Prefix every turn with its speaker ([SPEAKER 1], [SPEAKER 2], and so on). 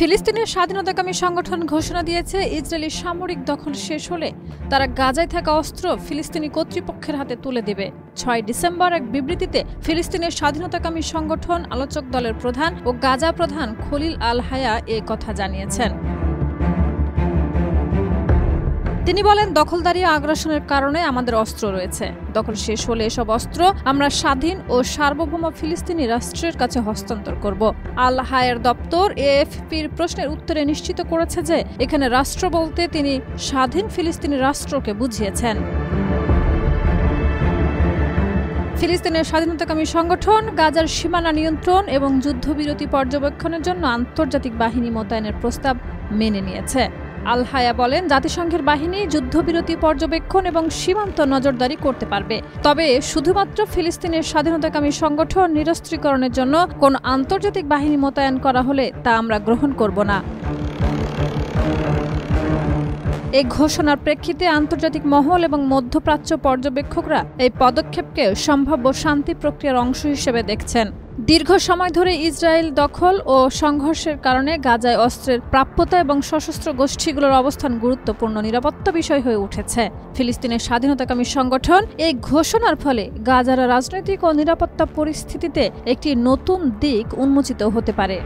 [SPEAKER 1] ফিলিস্তিনের স্বাধীনতাকামী সংগঠন ঘোষণা দিয়েছে ইসরায়েলি সামরিক দখল শেষ হলে তারা গাজায় থাকা অস্ত্র ফিলিস্তিনি কর্তৃপক্ষের হাতে তুলে দেবে। ৬ ডিসেম্বর এক বিবৃতিতে ফিলিস্তিনের স্বাধীনতাকামী সংগঠন আলোচক দলের প্রধান ও গাজা প্রধান খলিল আল হায়া এ কথা জানিয়েছেন। তিনি বলেন, দখলদারি আগ্রাসনের কারণে আমাদের অস্ত্র রয়েছে। দখল শেষ হলে এসব অস্ত্র আমরা স্বাধীন ও সার্বভৌম ফিলিস্তিনি রাষ্ট্রের কাছে হস্তান্তর করব। আল হায়ার দপ্তর এএফপির প্রশ্নের উত্তরে নিশ্চিত করেছে যে এখানে রাষ্ট্র বলতে তিনি স্বাধীন ফিলিস্তিনি রাষ্ট্রকে বুঝিয়েছেন। ফিলিস্তিনের স্বাধীনতাকামী সংগঠন গাজার সীমানা নিয়ন্ত্রণ এবং যুদ্ধবিরতি পর্যবেক্ষণের জন্য আন্তর্জাতিক বাহিনী মোতায়েনের প্রস্তাব মেনে নিয়েছে। আল হায়া বলেন, জাতিসংঘের বাহিনী যুদ্ধবিরতি পর্যবেক্ষণ এবং সীমান্ত নজরদারি করতে পারবে, তবে শুধুমাত্র ফিলিস্তিনের স্বাধীনতাকামী সংগঠন নিরস্ত্রীকরণের জন্য কোনো আন্তর্জাতিক বাহিনী মোতায়েন করা হলে তা আমরা গ্রহণ করব না। এই ঘোষণার প্রেক্ষিতে আন্তর্জাতিক মহল এবং মধ্যপ্রাচ্য পর্যবেক্ষকরা এই পদক্ষেপকে সম্ভাব্য শান্তি প্রক্রিয়ার অংশ হিসেবে দেখছেন। দীর্ঘ সময় ধরে ইসরায়েল দখল ও সংঘর্ষের কারণে গাজায় অস্ত্রের প্রাপ্যতা এবং সশস্ত্র গোষ্ঠীগুলোর অবস্থান গুরুত্বপূর্ণ নিরাপত্তা বিষয় হয়ে উঠেছে। ফিলিস্তিনের স্বাধীনতাকামী সংগঠন এই ঘোষণার ফলে গাজার রাজনৈতিক ও নিরাপত্তা পরিস্থিতিতে একটি নতুন দিক উন্মোচিত হতে পারে।